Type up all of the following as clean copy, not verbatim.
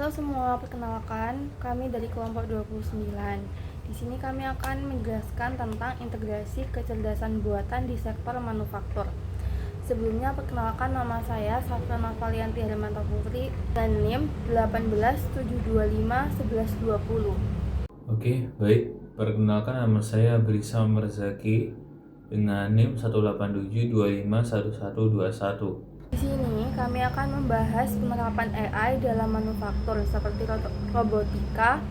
Halo semua, perkenalkan kami dari kelompok 29. Di sini kami akan menjelaskan tentang integrasi kecerdasan buatan di sektor manufaktur. Sebelumnya perkenalkan, nama saya Safra Novalianti Hermanto Putri dan NIM 187251120. Oke, baik. Perkenalkan, nama saya Brisa Merzaki dengan NIM 187251121. Di sini kami akan membahas penerapan AI dalam manufaktur seperti robotika,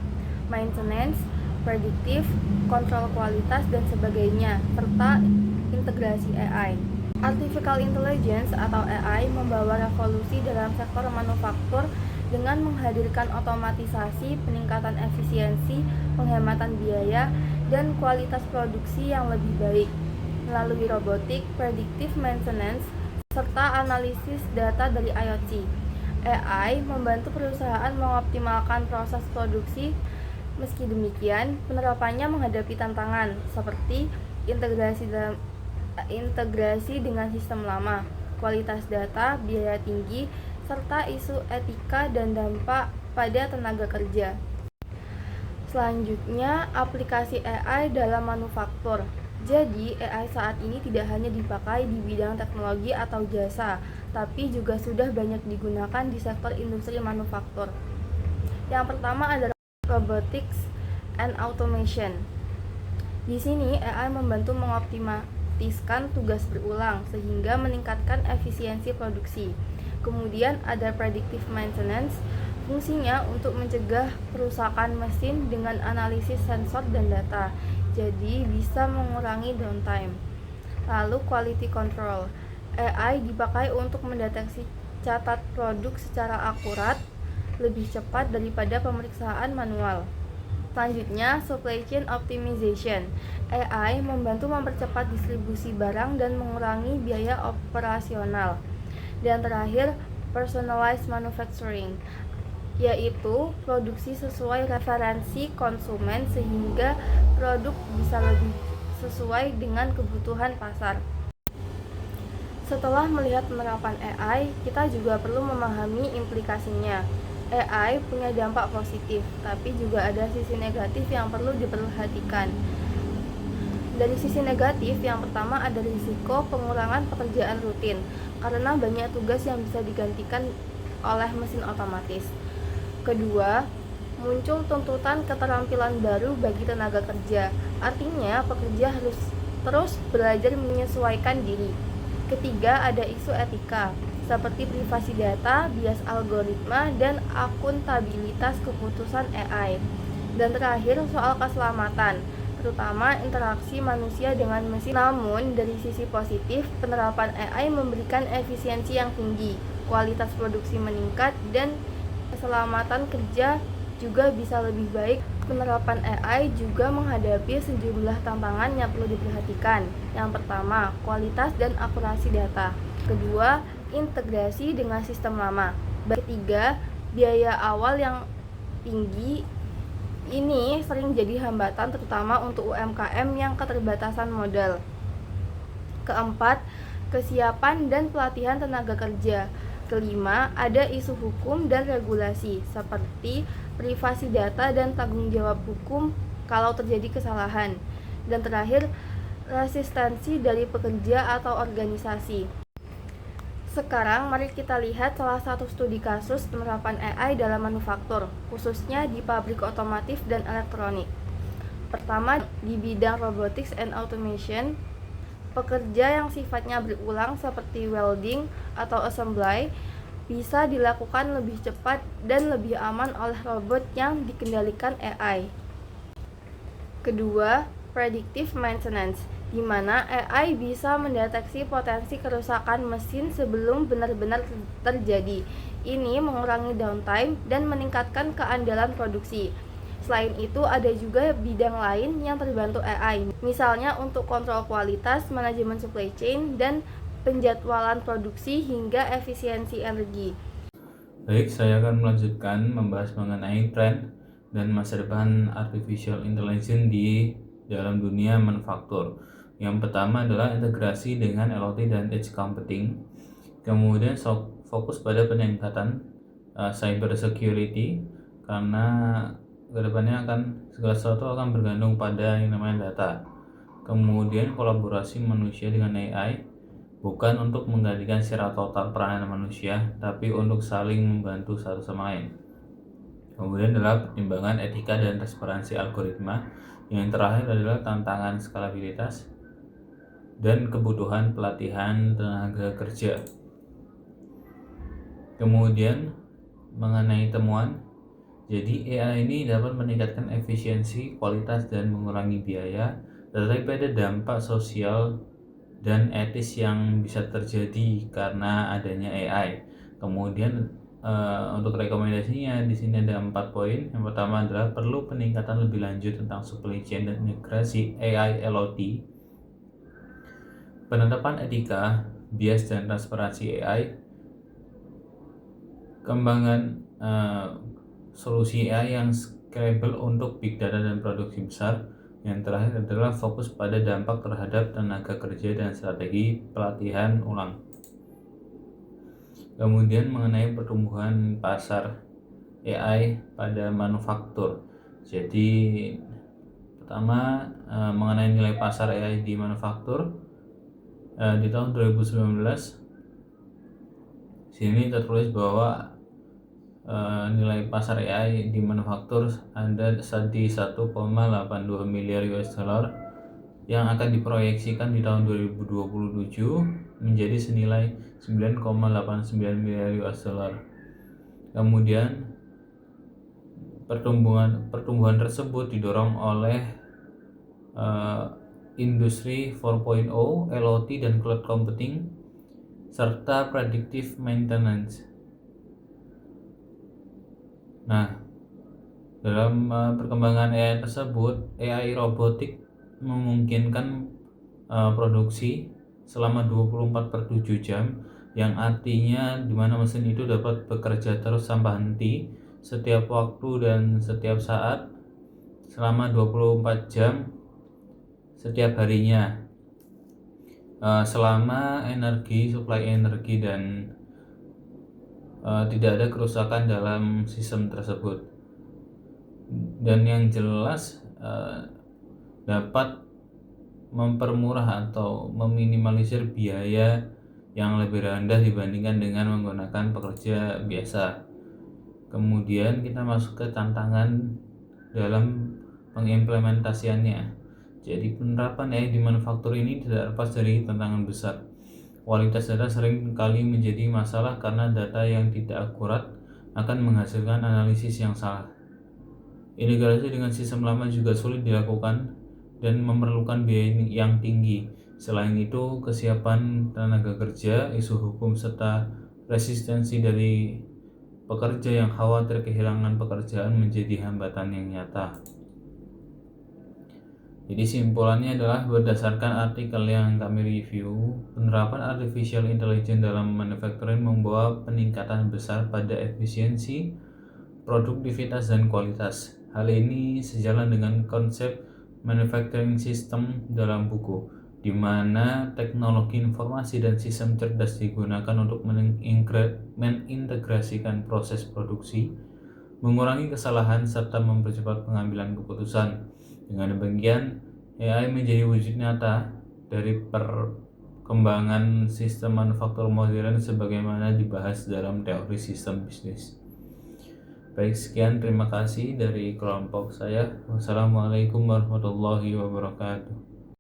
maintenance, prediktif, kontrol kualitas dan sebagainya, serta integrasi AI. Artificial Intelligence atau AI membawa revolusi dalam sektor manufaktur dengan menghadirkan otomatisasi, peningkatan efisiensi, penghematan biaya, dan kualitas produksi yang lebih baik. Melalui robotik, predictive maintenance, serta analisis data dari IoT, AI membantu perusahaan mengoptimalkan proses produksi. Meski demikian, penerapannya menghadapi tantangan seperti integrasi dengan sistem lama, kualitas data, biaya tinggi, serta isu etika dan dampak pada tenaga kerja. Selanjutnya, aplikasi AI dalam manufaktur. Jadi, AI saat ini tidak hanya dipakai di bidang teknologi atau jasa, tapi juga sudah banyak digunakan di sektor industri manufaktur. Yang pertama adalah robotics and automation. Di sini AI membantu mengoptimalkan tugas berulang sehingga meningkatkan efisiensi produksi. Kemudian ada predictive maintenance, fungsinya untuk mencegah kerusakan mesin dengan analisis sensor dan data, jadi bisa mengurangi downtime. Lalu quality control, AI dipakai untuk mendeteksi catat produk secara akurat, lebih cepat daripada pemeriksaan manual. Selanjutnya, supply chain optimization. AI membantu mempercepat distribusi barang dan mengurangi biaya operasional. Dan terakhir, personalized manufacturing, yaitu produksi sesuai referensi konsumen sehingga produk bisa lebih sesuai dengan kebutuhan pasar. Setelah melihat penerapan AI, kita juga perlu memahami implikasinya. AI punya dampak positif, tapi juga ada sisi negatif yang perlu diperhatikan. Dari sisi negatif, yang pertama ada risiko pengurangan pekerjaan rutin, karena banyak tugas yang bisa digantikan oleh mesin otomatis. Kedua, muncul tuntutan keterampilan baru bagi tenaga kerja, artinya pekerja harus terus belajar menyesuaikan diri. Ketiga, ada isu etika, seperti privasi data, bias algoritma, dan akuntabilitas keputusan AI. Dan terakhir, soal keselamatan, terutama interaksi manusia dengan mesin. Namun, dari sisi positif, penerapan AI memberikan efisiensi yang tinggi, kualitas produksi meningkat, dan keselamatan kerja juga bisa lebih baik. Penerapan AI juga menghadapi sejumlah tantangan yang perlu diperhatikan. Yang pertama, kualitas dan akurasi data. Kedua, integrasi dengan sistem lama. Ketiga, biaya awal yang tinggi. Ini sering jadi hambatan terutama untuk UMKM yang keterbatasan modal. Keempat, kesiapan dan pelatihan tenaga kerja. Kelima, ada isu hukum dan regulasi seperti privasi data dan tanggung jawab hukum kalau terjadi kesalahan. Dan terakhir, resistensi dari pekerja atau organisasi. Sekarang mari kita lihat salah satu studi kasus penerapan AI dalam manufaktur, khususnya di pabrik otomotif dan elektronik. Pertama, di bidang robotics and automation, pekerja yang sifatnya berulang seperti welding atau assembly bisa dilakukan lebih cepat dan lebih aman oleh robot yang dikendalikan AI. Kedua, predictive maintenance, di mana AI bisa mendeteksi potensi kerusakan mesin sebelum benar-benar terjadi. Ini mengurangi downtime dan meningkatkan keandalan produksi. Selain itu, ada juga bidang lain yang terbantu AI, misalnya untuk kontrol kualitas, manajemen supply chain, dan penjadwalan produksi hingga efisiensi energi. Baik, saya akan melanjutkan membahas mengenai tren dan masa depan artificial intelligence di dalam dunia manufaktur. Yang pertama adalah integrasi dengan IoT dan edge computing. Kemudian fokus pada peningkatan cyber security, karena kedepannya segala sesuatu akan bergantung pada yang namanya data. Kemudian kolaborasi manusia dengan AI bukan untuk menggantikan secara total peranan manusia, tapi untuk saling membantu satu sama lain. Kemudian adalah pertimbangan etika dan transparansi algoritma. Yang terakhir adalah tantangan skalabilitas dan kebutuhan pelatihan tenaga kerja. Kemudian mengenai temuan, jadi AI ini dapat meningkatkan efisiensi, kualitas, dan mengurangi biaya, tetapi ada dampak sosial dan etis yang bisa terjadi karena adanya AI. Kemudian untuk rekomendasinya di sini ada 4 poin. Yang pertama adalah perlu peningkatan lebih lanjut tentang supply chain dan integrasi AI LOT, penetapan etika, bias dan transparansi AI, kembangan solusi AI yang scalable untuk big data dan produksi besar. Yang terakhir adalah fokus pada dampak terhadap tenaga kerja dan strategi pelatihan ulang. Kemudian mengenai pertumbuhan pasar AI pada manufaktur. Jadi pertama mengenai nilai pasar AI di manufaktur di tahun 2019 sini tertulis bahwa nilai pasar AI di manufaktur ada di 1,82 miliar US dollar yang akan diproyeksikan di tahun 2027 menjadi senilai 9,89 miliar US dollar. Kemudian pertumbuhan tersebut didorong oleh industri 4.0, LOT dan cloud computing serta predictive maintenance. Nah, dalam perkembangan AI tersebut, AI robotik memungkinkan produksi selama 24/7 jam, yang artinya di mana mesin itu dapat bekerja terus tanpa henti setiap waktu dan setiap saat selama 24 jam setiap harinya, selama suplai energi dan tidak ada kerusakan dalam sistem tersebut. Dan yang jelas dapat mempermurah atau meminimalisir biaya yang lebih rendah dibandingkan dengan menggunakan pekerja biasa. Kemudian kita masuk ke tantangan dalam pengimplementasiannya. Jadi penerapan AI di manufaktur ini tidak lepas dari tantangan besar. Kualitas data sering kali menjadi masalah karena data yang tidak akurat akan menghasilkan analisis yang salah. Integrasi dengan sistem lama juga sulit dilakukan dan memerlukan biaya yang tinggi. Selain itu, kesiapan tenaga kerja, isu hukum, serta resistensi dari pekerja yang khawatir kehilangan pekerjaan menjadi hambatan yang nyata. Jadi simpulannya adalah berdasarkan artikel yang kami review, penerapan artificial intelligence dalam manufacturing membawa peningkatan besar pada efisiensi, produktivitas, dan kualitas. Hal ini sejalan dengan konsep manufacturing system dalam buku, di mana teknologi informasi dan sistem cerdas digunakan untuk mengintegrasikan proses produksi, mengurangi kesalahan, serta mempercepat pengambilan keputusan. Dengan demikian, AI menjadi wujud nyata dari perkembangan sistem manufaktur modern sebagaimana dibahas dalam teori sistem bisnis. Baik, sekian, terima kasih dari kelompok saya. Wassalamualaikum warahmatullahi wabarakatuh.